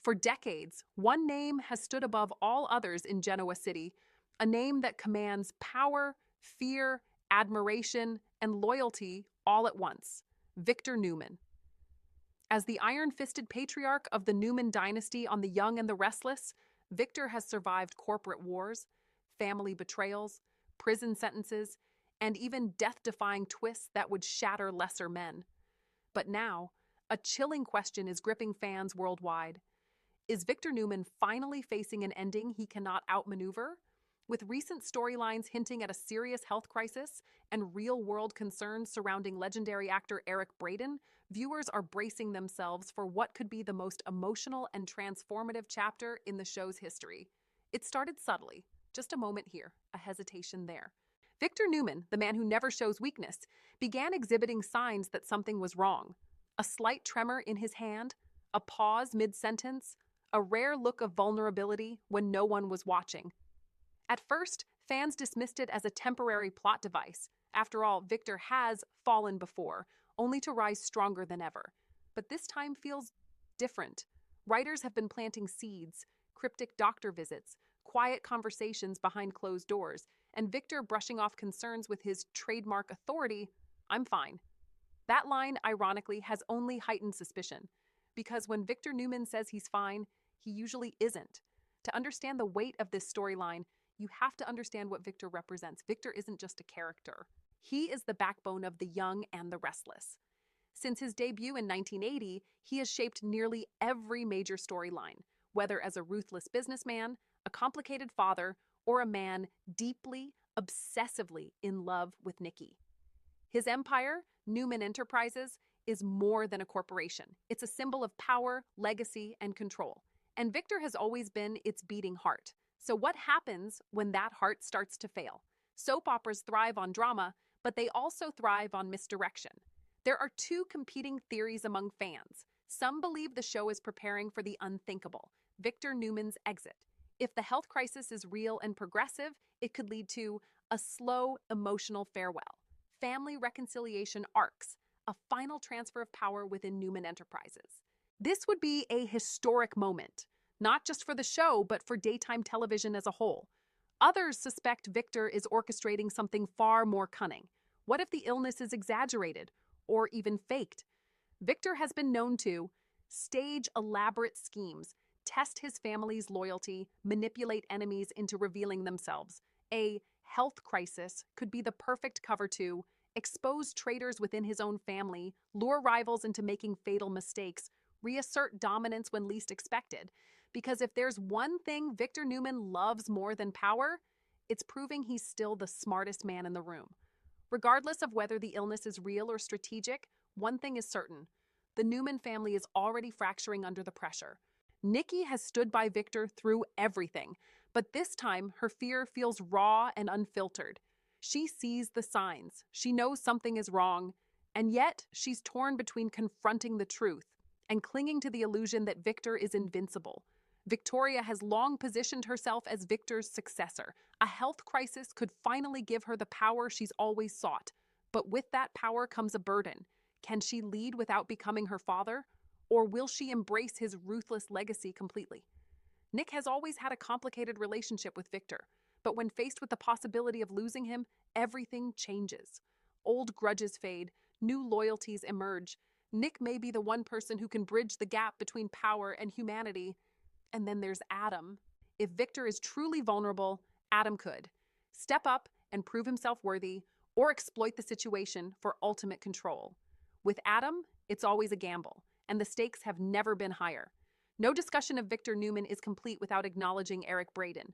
For decades, one name has stood above all others in Genoa City, a name that commands power, fear, admiration, and loyalty all at once: Victor Newman. As the iron-fisted patriarch of the Newman dynasty on The Young and the Restless, Victor has survived corporate wars, family betrayals, prison sentences, and even death-defying twists that would shatter lesser men. But now, a chilling question is gripping fans worldwide. Is Victor Newman finally facing an ending he cannot outmaneuver? With recent storylines hinting at a serious health crisis and real-world concerns surrounding legendary actor Eric Braeden, viewers are bracing themselves for what could be the most emotional and transformative chapter in the show's history. It started subtly, just a moment here, a hesitation there. Victor Newman, the man who never shows weakness, began exhibiting signs that something was wrong. A slight tremor in his hand, a pause mid-sentence, a rare look of vulnerability when no one was watching. At first, fans dismissed it as a temporary plot device. After all, Victor has fallen before, only to rise stronger than ever. But this time feels different. Writers have been planting seeds, cryptic doctor visits, quiet conversations behind closed doors, and Victor brushing off concerns with his trademark authority, "I'm fine." That line, ironically, has only heightened suspicion. Because when Victor Newman says he's fine, he usually isn't. To understand the weight of this storyline, you have to understand what Victor represents. Victor isn't just a character. He is the backbone of The Young and the Restless. Since his debut in 1980, he has shaped nearly every major storyline, whether as a ruthless businessman, a complicated father, or a man deeply, obsessively in love with Nikki. His empire, Newman Enterprises, is more than a corporation. It's a symbol of power, legacy, and control. And Victor has always been its beating heart. So what happens when that heart starts to fail? Soap operas thrive on drama, but they also thrive on misdirection. There are two competing theories among fans. Some believe the show is preparing for the unthinkable, Victor Newman's exit. If the health crisis is real and progressive, it could lead to a slow, emotional farewell, family reconciliation arcs, a final transfer of power within Newman Enterprises. This would be a historic moment, not just for the show, but for daytime television as a whole. Others suspect Victor is orchestrating something far more cunning. What if the illness is exaggerated or even faked? Victor has been known to stage elaborate schemes, test his family's loyalty, manipulate enemies into revealing themselves. A health crisis could be the perfect cover to expose traitors within his own family, lure rivals into making fatal mistakes, reassert dominance when least expected. Because if there's one thing Victor Newman loves more than power, it's proving he's still the smartest man in the room. Regardless of whether the illness is real or strategic, one thing is certain: the Newman family is already fracturing under the pressure. Nikki has stood by Victor through everything, but this time her fear feels raw and unfiltered. She sees the signs, she knows something is wrong, and yet she's torn between confronting the truth and clinging to the illusion that Victor is invincible. Victoria has long positioned herself as Victor's successor. A health crisis could finally give her the power she's always sought. But with that power comes a burden. Can she lead without becoming her father? Or will she embrace his ruthless legacy completely? Nick has always had a complicated relationship with Victor, but when faced with the possibility of losing him, everything changes. Old grudges fade, new loyalties emerge. Nick may be the one person who can bridge the gap between power and humanity. And then there's Adam. If Victor is truly vulnerable, Adam could step up and prove himself worthy, or exploit the situation for ultimate control. With Adam, it's always a gamble, and the stakes have never been higher. No discussion of Victor Newman is complete without acknowledging Eric Braeden.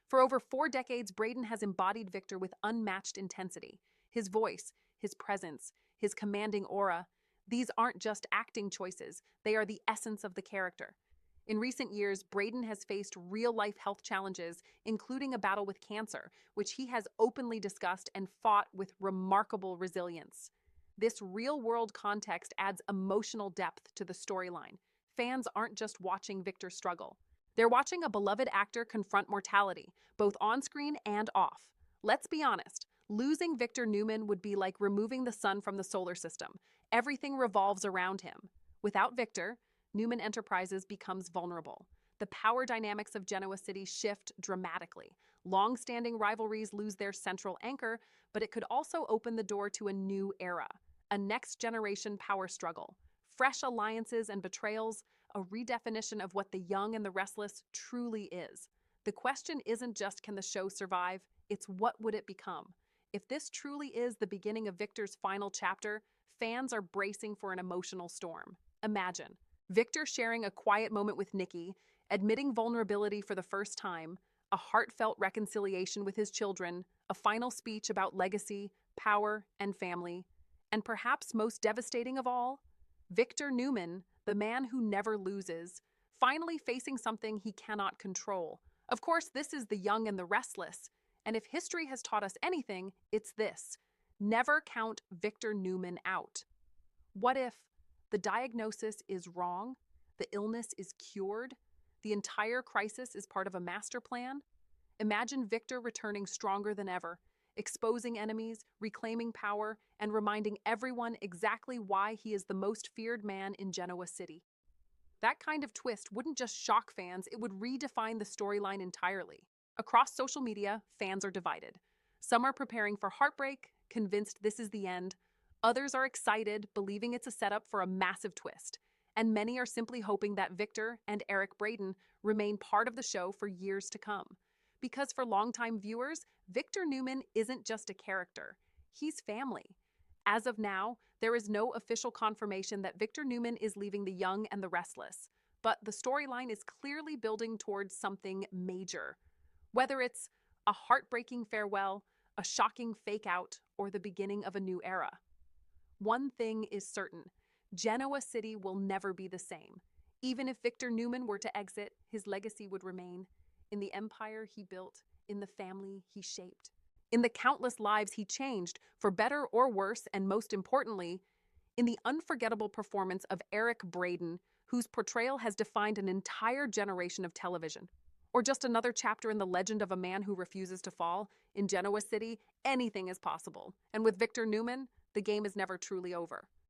For over 4 decades, Braeden has embodied Victor with unmatched intensity. His voice, his presence, his commanding aura, these aren't just acting choices, they are the essence of the character. In recent years, Braeden has faced real-life health challenges, including a battle with cancer, which he has openly discussed and fought with remarkable resilience. This real-world context adds emotional depth to the storyline. Fans aren't just watching Victor struggle. They're watching a beloved actor confront mortality, both on-screen and off. Let's be honest, losing Victor Newman would be like removing the sun from the solar system. Everything revolves around him. Without Victor, Newman Enterprises becomes vulnerable. The power dynamics of Genoa City shift dramatically. Long-standing rivalries lose their central anchor, but it could also open the door to a new era, a next-generation power struggle. Fresh alliances and betrayals, a redefinition of what the young and the restless truly is. The question isn't just can the show survive, it's what would it become? If this truly is the beginning of Victor's final chapter, fans are bracing for an emotional storm. Imagine Victor sharing a quiet moment with Nikki, admitting vulnerability for the first time, a heartfelt reconciliation with his children, a final speech about legacy, power, and family, and perhaps most devastating of all, Victor Newman, the man who never loses, finally facing something he cannot control. Of course, this is the young and the restless, and if history has taught us anything, it's this: never count Victor Newman out. What if the diagnosis is wrong, the illness is cured, the entire crisis is part of a master plan? Imagine Victor returning stronger than ever, exposing enemies, reclaiming power, and reminding everyone exactly why he is the most feared man in Genoa City. That kind of twist wouldn't just shock fans, it would redefine the storyline entirely. Across social media, fans are divided. Some are preparing for heartbreak, convinced this is the end. Others are excited, believing it's a setup for a massive twist. And many are simply hoping that Victor and Eric Braeden remain part of the show for years to come. Because for longtime viewers, Victor Newman isn't just a character, he's family. As of now, there is no official confirmation that Victor Newman is leaving the young and the restless, but the storyline is clearly building towards something major. Whether it's a heartbreaking farewell, a shocking fake out, or the beginning of a new era. One thing is certain: Genoa City will never be the same. Even if Victor Newman were to exit, his legacy would remain in the empire he built, in the family he shaped, in the countless lives he changed, for better or worse, and most importantly, in the unforgettable performance of Eric Braeden, whose portrayal has defined an entire generation of television. Or just another chapter in the legend of a man who refuses to fall. In Genoa City, anything is possible. And with Victor Newman, the game is never truly over.